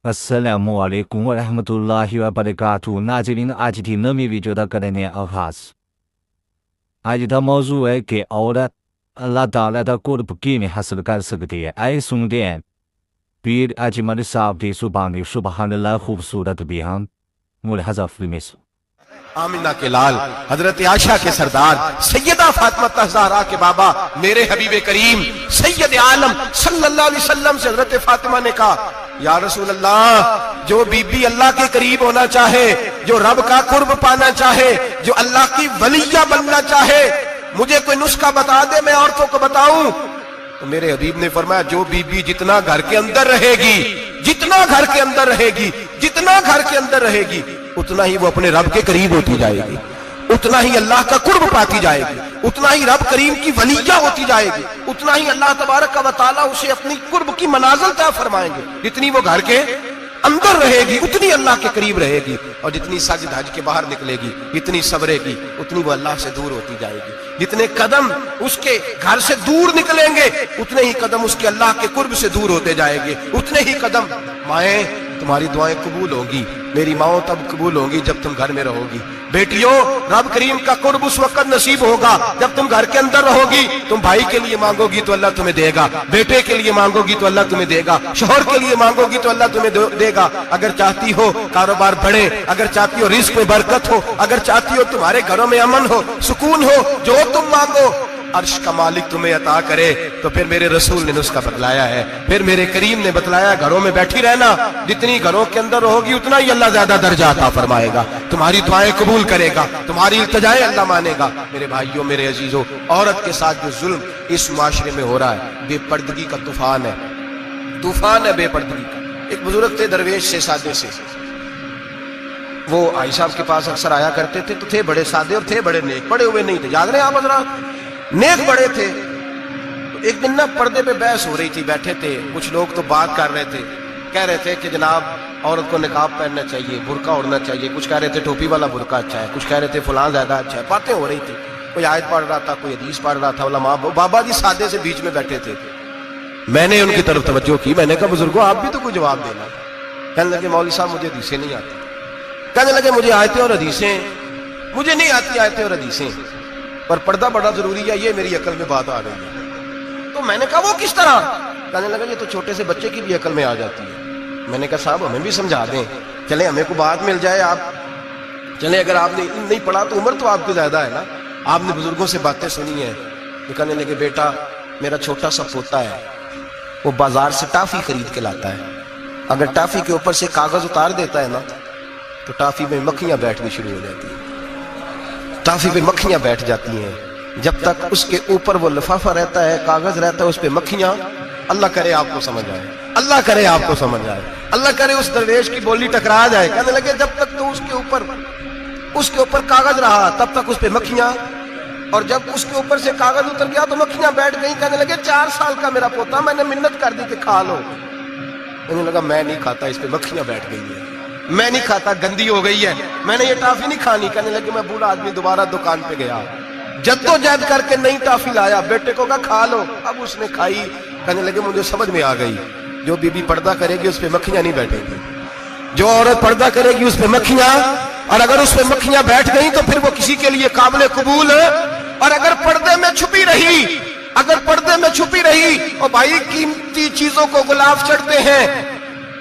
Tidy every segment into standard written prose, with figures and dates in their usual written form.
अस्सलामुअलैकुम वरहमतुल्लाहि वबरकातुहू। नाज़रीन, आज की नवी वीडियो का करने आगाज। आज का मौजू है कि औरत अल्लाह ताला का कुर्ब किमें हासिल कर सकती है। आइए सुनते हैं पीर अजमल साहब की जुबानी सुबहानल्लाह खूबसूरत बयान। मुलाहज़ा फरमाइए। आमिना के लाल, हजरत आयशा के सरदार, सैयदा फातिमा ज़हरा के बाबा, मेरे हबीब करीम सैयद आलम सल्लल्लाहु अलैहि वसल्लम से हजरत फातिमा ने कहा, या रसूल अल्लाह, जो बीबी अल्लाह के करीब होना चाहे, जो रब का कुर्ब पाना चाहे, जो अल्लाह की वलिया बनना चाहे, मुझे कोई नुस्खा बता दे, मैं औरतों को बताऊं। तो मेरे हबीब ने फरमाया, जो बीबी जितना घर के अंदर रहेगी, जितना घर के अंदर रहेगी, जितना घर के अंदर रहेगी, उतना ही वो अपने रब के करीब होती जाएगी, उतना ही अल्लाह का कुर्ब पाती जाएगी, उतना ही रब करीम की वलिया होती जाएगी, उतना ही अल्लाह तबारक व तआला उसे अपनी कुर्ब की मनाजिल तय फरमाएंगे। जितनी वो घर के अंदर रहेगी उतनी अल्लाह के करीब रहेगी, और जितनी सज धज के बाहर निकलेगी, जितनी सबरेगी, उतनी वो अल्लाह से दूर होती जाएगी। जितने कदम उसके घर से दूर निकलेंगे, उतने ही कदम उसके अल्लाह के कुर्ब से दूर होते जाएंगे, उतने ही कदम। माएँ, तुम्हारी दुआएं कबूल होंगी, मेरी माओ तब कबूल होंगी जब तुम घर में रहोगी। बेटियों, रब करीम का कुर्ब उस वक्त नसीब होगा जब तुम घर के अंदर रहोगी। तुम भाई के लिए मांगोगी तो अल्लाह तुम्हें देगा, बेटे के लिए मांगोगी तो अल्लाह तुम्हें देगा, शोहर के लिए मांगोगी तो अल्लाह तुम्हें देगा। अगर चाहती हो कारोबार बढ़े, अगर चाहती हो रिस्क में बरकत हो, अगर चाहती हो तुम्हारे घरों में अमन हो, सुकून हो, जो तुम मांगो अर्श का मालिक तुम्हें अता करे। तो फिर मेरे रसूल ने नुस्खा बतलाया है, फिर मेरे करीम ने बतलाया, घरों में बैठी रहना, जितनी घरों के अंदर रहोगी उतना ही अल्लाह ज्यादा दर्जा अता फरमाएगा, तुम्हारी दुआएं कबूल करेगा, तुम्हारी इल्तिजाएं अल्लाह मानेगा। मेरे भाइयों, मेरे अजीजों, औरत के साथ जो जुल्म इस माशरे में हो रहा है, बेपर्दगी का तूफान है, तूफान है बेपर्दगी का। एक बुजुर्ग थे दरवेश से, सादे से, वो आई साहब के पास अक्सर आया करते थे, तो थे बड़े सादे और थे बड़े नेक, पढ़े हुए नहीं थे, याद रहे आप हज़रात, नेक बड़े थे। तो एक दिन ना पर्दे पे बहस हो रही थी, बैठे थे कुछ लोग, तो बात कर रहे थे, कह रहे थे कि जनाब औरत को निकाब पहनना चाहिए, बुर्का ओढ़ना चाहिए, कुछ कह रहे थे टोपी वाला बुर्का अच्छा है, कुछ कह रहे थे फलां ज्यादा अच्छा है। बातें हो रही थी, कोई आयत पढ़ रहा था, कोई हदीस पढ़ रहा था, उलमा बाबा जी सादे से बीच में बैठे थे। मैंने उनकी तरफ तवज्जो की, मैंने कहा बुजुर्गों आप भी तो कोई जवाब देना। कहने लगे मौलवी साहब मुझे हदीसें नहीं आती। कहने लगे मुझे आयतें और हदीसें, मुझे नहीं आती आयतें और हदीसें, पर पर्दा बड़ा जरूरी है, ये मेरी अकल में बात आ रही है। तो मैंने कहा वो किस तरह? कहने लगा ये तो छोटे से बच्चे की भी अकल में आ जाती है। मैंने कहा साहब हमें भी समझा दें, चले हमें को बात मिल जाए, आप चले, अगर आपने नहीं पढ़ा तो उम्र तो आपकी ज्यादा है ना, आपने बुजुर्गों से बातें सुनी है। तो कहने लगे बेटा मेरा छोटा सा पोता है, वो बाजार से टाफी खरीद के लाता है, अगर टाफी के ऊपर से कागज उतार देता है ना, तो टाफी में मक्खियां बैठनी शुरू हो जाती है, टाफी पे मक्खियां बैठ जाती हैं। जब तक उसके ऊपर वो लिफाफा रहता है, कागज रहता है, उस पे मक्खियां, अल्लाह करे आपको समझ आए, अल्लाह करे आपको समझ आए, अल्लाह करे उस दरवेश की बोली टकरा जाए। कहने लगे जब तक तो उसके ऊपर कागज रहा तब तक उस पे मक्खियां, और जब उसके ऊपर से कागज उतर गया तो मक्खियां बैठ गई। कहने लगे 4 साल का मेरा पोता, मैंने मिन्नत कर दी कि खा लो। कहने लगा मैं नहीं खाता, इस पे मक्खियां बैठ गई है, मैं नहीं खाता, गंदी हो गई है, मैंने ये टाफी नहीं खानी। कहने लगे मैं बूढ़ा आदमी दोबारा दुकान पे गया, जद्दोजहद करके नई टाफी लाया, बेटे को कहा खा लो, अब उसने खाई। कहने लगे मुझे समझ में आ गई, जो बीबी पर्दा करेगी उस पे मक्खियां नहीं बैठेंगी, जो औरत पर्दा करेगी उस पे मक्खियां, और अगर उस पे मक्खियां बैठ गई तो फिर वो किसी के लिए काबिल कबूल है। और अगर पर्दे में छुपी रही, अगर पर्दे में छुपी रही, और भाई कीमती चीजों को गुलाब चढ़ते हैं,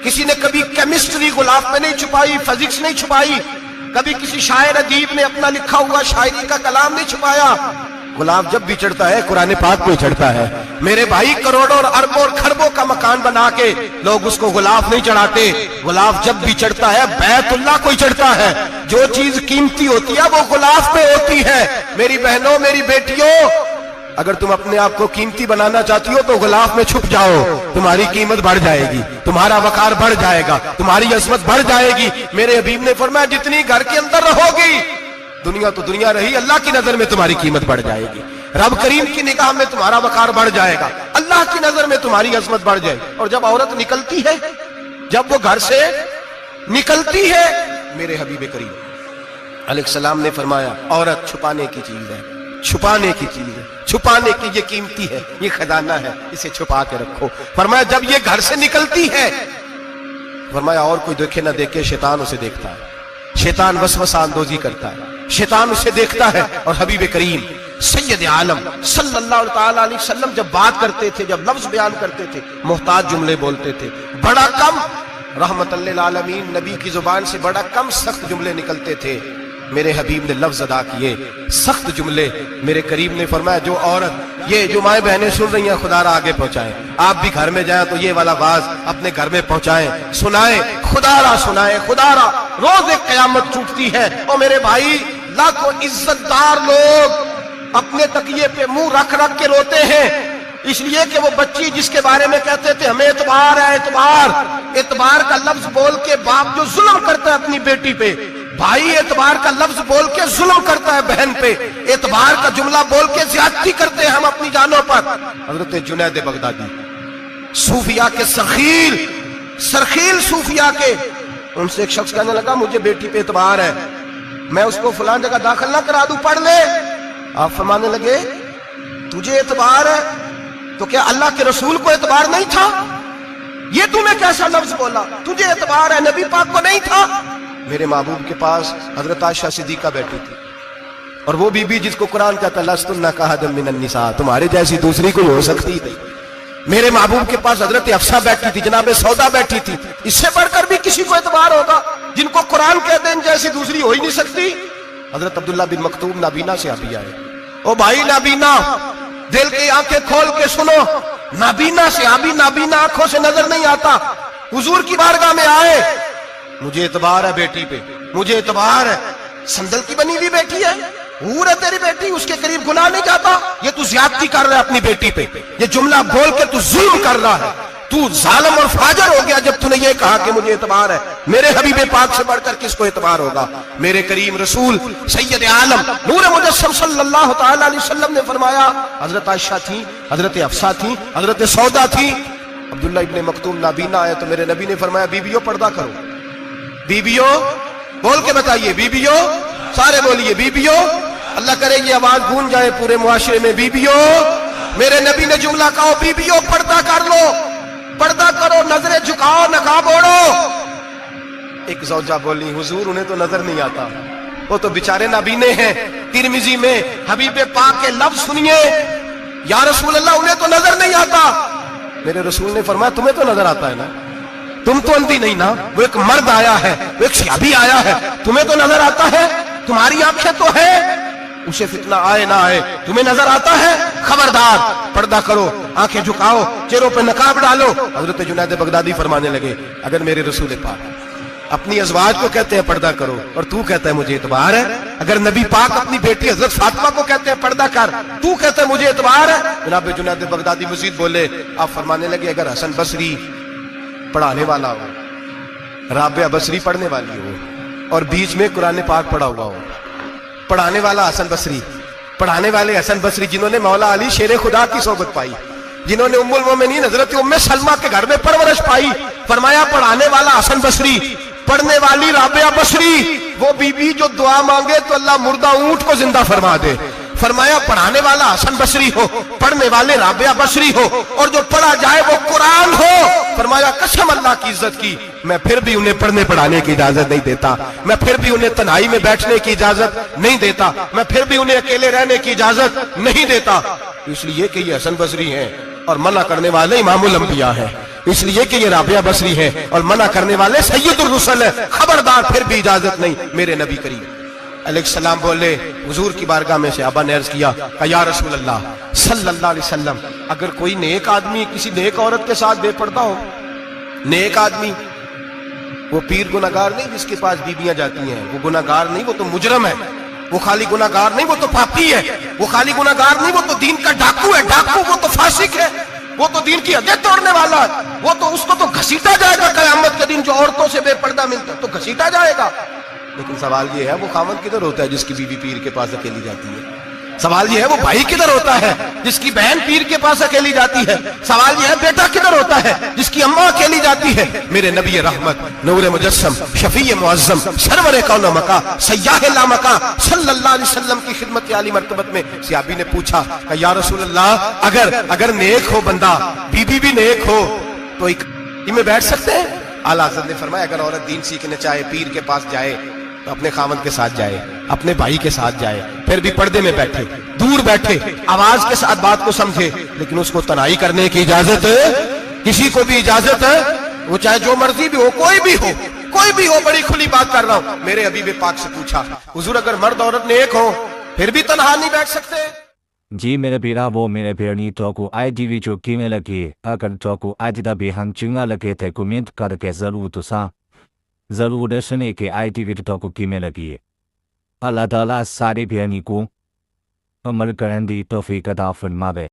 किसी ने कभी केमिस्ट्री गुलाब पे नहीं छुपाई, फिजिक्स नहीं छुपाई, कभी किसी शायर अदीब ने अपना लिखा हुआ शायरी का कलाम नहीं छुपाया। गुलाब जब भी चढ़ता है कुरान पाक पे चढ़ता है। मेरे भाई करोड़ों और अरबों और खरबों का मकान बना के लोग उसको गुलाब नहीं चढ़ाते, गुलाब जब भी चढ़ता है बैतुल्लाह को ही चढ़ता है। जो चीज कीमती होती है वो गुलाब पे होती है। मेरी बहनों, मेरी बेटियों, अगर तुम अपने आप को कीमती बनाना चाहती हो तो गुलाब में छुप जाओ, तुम्हारी कीमत बढ़ जाएगी, तुम्हारा वकार बढ़ जाएगा, तुम्हारी अजमत बढ़ जाएगी। मेरे हबीब ने फरमाया जितनी घर के अंदर रहोगी, दुनिया तो दुनिया रही, अल्लाह की नजर में तुम्हारी कीमत बढ़ जाएगी, रब करीम की निगाह में तुम्हारा वकार बढ़ जाएगा, अल्लाह की नजर में तुम्हारी अजमत बढ़ जाएगी। और जब औरत निकलती है, जब वो घर से निकलती है, मेरे हबीब करीम अलैहिस्सलाम ने फरमाया औरत छुपाने की चीज है, छुपाने की चीज है, छुपाने की ये कीमती है, ये खजाना है, इसे छुपा के रखो। फरमाया जब ये घर से निकलती है फरमाया और कोई देखे ना देखे, शैतान उसे देखता है, शैतान वसवसा अंदोजी करता है, शैतान उसे देखता है। और हबीब करीम सैयद आलम सल्लल्लाहु ताला अलैहि वसल्लम जब बात करते थे, जब लफ्ज बयान करते थे, मुहताज जुमले बोलते थे, बड़ा कम, रहमतल लिल आलमीन नबी की जुबान से बड़ा कम सख्त जुमले निकलते थे। मेरे हबीब ने लफ्ज अदा किए, सख्त जुमले। मेरे करीम ने फरमाया जो औरत, ये जो माए बहनें सुन रही हैं, खुदारा आगे पहुंचाएं। आप भी घर में जाएं तो ये वाला बाज अपने घर में पहुंचाएं, सुनाएं, खुदारा सुनाएं, खुदारा। रोज एक कयामत टूटती है और मेरे भाई लाखों इज्जतदार लोग अपने तकिए पे मुंह रख रख के रोते हैं, इसलिए कि वो बच्ची जिसके बारे में कहते थे हमें एतबार है, एतबार, एतबार का लफ्ज बोल के बाप जो जुल्म करता है अपनी बेटी पे, भाई एतबार का लफ्ज बोल के जुल्म करता है बहन पे, एतबार का जुमला बोल के ज्यादती करते हैं हम अपनी जानों पर। हजरत जुनैद बगदादी सूफिया के सरखील सूफिया के, उनसे एक शख्स कहने लगा मुझे बेटी पे एतबार है, मैं उसको फलां जगह दाखिल ना करा दूं, पढ़ ले। आप फरमाने लगे तुझे एतबार है तो क्या अल्लाह के रसूल को एतबार नहीं था? ये तूने कैसा लफ्ज बोला? तुझे एतबार है, नबी पाक को नहीं था? मेरे महबूब के पास हजरत आयशा सिद्दीका बैठी थी, और वो बीबी जिसको कुरान कहता लस्तुन्ना कअहदिम मिनन निसा, तुम्हारे जैसी दूसरी कोई हो सकती नहीं। मेरे महबूब के पास हजरत अफसा बैठी थी, जनाब सौदा बैठी थी, इससे बढ़कर भी किसी को एतबार होगा? जिनको कुरान कहते हैं जैसी दूसरी हो ही नहीं सकती। हजरत अब्दुल्ला बिन मक्तूम नाबीना से अभी आए, ओ भाई नाबीना, दिल की आंखें खोल के सुनो, नाबीना से अभी, नाबीना आंखों से नजर नहीं आता, हुजूर की बारगाह में आए, मुझे एतबार है बेटी पे, मुझे एतबार है, संदल की बनी हुई बेटी है, हूर है तेरी बेटी, उसके करीब गुनाह नहीं जाता, ये तू ज्यादती कर रहा है अपनी बेटी पे, ये जुमला बोल के तू जुल्म कर रहा है, तू जालिम और फाजर हो गया जब तूने ये कहा कि मुझे एतबार है। मेरे हबीबे पाक से बढ़कर किसको एतबार होगा? मेरे करीम रसूल सैयद आलम नूर मुजस्सम सल्लल्लाहु ताला अलैहि वसल्लम ने फरमाया, हजरत आयशा थी, हजरत अफसा थी, हजरत सौदा थी, अब्दुल्ला इब्ने मक्तूम नाबीना आए तो मेरे नबी ने फरमाया बीबियों पर्दा करो, बीबियों बोल के बताइए, बीबियों, सारे बोलिए बीबियों, अल्लाह करे ये आवाज गूंज जाए पूरे मुआशरे में, बीबियों। मेरे नबी ने जुमला कहा बीबियों पर्दा कर लो, पर्दा करो, नजरें झुकाओ, नकाब ओढ़ो। एक ज़ौजा बोली हुजूर उन्हें तो नजर नहीं आता, वो तो बेचारे नाबीने हैं। तिरमिजी में हबीबे पाक के लफ्ज सुनिए, या रसूल अल्लाह उन्हें तो नजर नहीं आता। मेरे रसूल ने फरमाया तुम्हें तो नजर आता है ना, तुम तो अंधी नहीं ना, वो एक मर्द आया है, वो एक सहाबी आया है, तुम्हें तो नजर आता है, तुम्हारी आंखें तो है, उसे फितना आए ना आए तुम्हें नजर आता है, खबरदार पर्दा करो, आंखें झुकाओ, चेहरों पे नकाब डालो। हजरत जुनैद बगदादी फरमाने लगे अगर मेरे रसूल पाक अपनी अज़वाज को कहते हैं पर्दा करो और तू कहता है मुझे एतबार है, अगर नबी पाक अपनी बेटी हजरत फातिमा को कहते हैं पर्दा कर, तू कहता है मुझे एतबार है। जनाब जुनैद बगदादी मजीद बोले, आप फरमाने लगे अगर हसन बसरी पढ़ाने वाला हो, राबिया बसरी पढ़ने वाली हो और बीच में कुरान पाक पढ़ा हुआ हो, पढ़ाने वाला हसन बसरी, पढ़ाने वाले हसन बसरी जिन्होंने मौला अली शेर खुदा की सोबत पाई, जिन्होंने उम्मुल मोमिनीन हजरत उम्मे सलमा के घर में परवरिश पाई, फरमाया पढ़ाने वाला हसन बसरी, पढ़ने वाली राबिया बसरी, वो बीबी जो दुआ मांगे तो अल्लाह मुर्दा ऊंट को जिंदा फरमा दे। फरमाया पढ़ाने वाला हसन बसरी हो, पढ़ने वाले राबिया बसरी हो, और जो पढ़ा जाए वो कुरान हो। फरमाया कसम अल्लाह की इज्जत की, मैं फिर भी उन्हें पढ़ने पढ़ाने की इजाजत नहीं देता, मैं फिर भी उन्हें तन्हाई में बैठने की इजाजत नहीं देता, मैं फिर भी उन्हें अकेले रहने की इजाजत नहीं देता, इसलिए कि ये हसन बसरी हैं और मना करने वाले इमामुल अंबिया हैं, इसलिए कि ये राबिया बसरी है और मना करने वाले सैयदुर रुसल है, खबरदार फिर भी इजाजत नहीं। मेरे नबी करीम अलैहिस्सलाम बोले, हुजूर की बारगाह में से आबा ने अर्ज किया या रसूल अल्लाह सल्लल्लाहु अलैहि वसल्लम, अगर कोई नेक आदमी किसी नेक औरत के साथ बेपर्दा हो, नेक आदमी वो पीर गुनाहगार नहीं जिसके पास बीबियां जाती हैं, वो गुनाहगार नहीं, वो तो मुजरम है, वो खाली गुनाहगार नहीं, वो तो पापी है, वो खाली गुनाहगार नहीं, वो तो दीन का डाकू है, डाकू, वो तो फासिक है, वो तो दीन की हदें तोड़ने वाला है, वो तो उसको तो घसीटा जाएगा कयामत के दिन, जो औरतों से बेपर्दा मिलता है तो घसीटा जाएगा। लेकिन सवाल ये है वो खामद किधर होता है जिसकी बीवी पीर के पास अकेली जाती है? सवाल ये है वो भाई किधर होता है जिसकी बहन पीर के पास अकेली जाती है? सवाल ये है बेटा किधर होता है जिसकी अम्मा अकेली जाती है? मेरे नबी रहमत नूर मुजस्सम शफी मुअज्जम सरवर कौन मका सय्याह ला मका सल्लल्लाहु अलैहि वसल्लम की खिदमत आली मर्तबत में सहाबी ने पूछा कि या रसूल अल्लाह अगर नेक हो बंदा, बीबी भी नेक हो तो एक में बैठ सकते हैं? आला हज़रत ने फरमाया अगर औरत दीन सीखने चाहे पीर के पास जाए तो अपने खामद के साथ जाए, अपने भाई के साथ जाए, फिर भी पर्दे में बैठे, दूर बैठे, आवाज के साथ बात को समझे, लेकिन उसको तनाई करने की इजाजत है, किसी को भी इजाजत है, वो चाहे जो मर्जी भी हो, कोई भी हो, कोई भी हो, बड़ी खुली बात कर रहा हूं। मेरे हबीब पाक से पूछा हुजूर अगर मर्द औरत ने एक हो फिर भी तनहा नहीं बैठ सकते? जी मेरे पीरा वो मेरे पेरनी तो को ITV जो की में लगी अगर तो को आज दा बेहन चुंगा लगे थे कमेंट करके जरूर तो सा जरूर सुने के ITV तो को की में लगी अल्लाह ताला सारे पेरनी को अमल करने दी तौफीक अता फरमावे।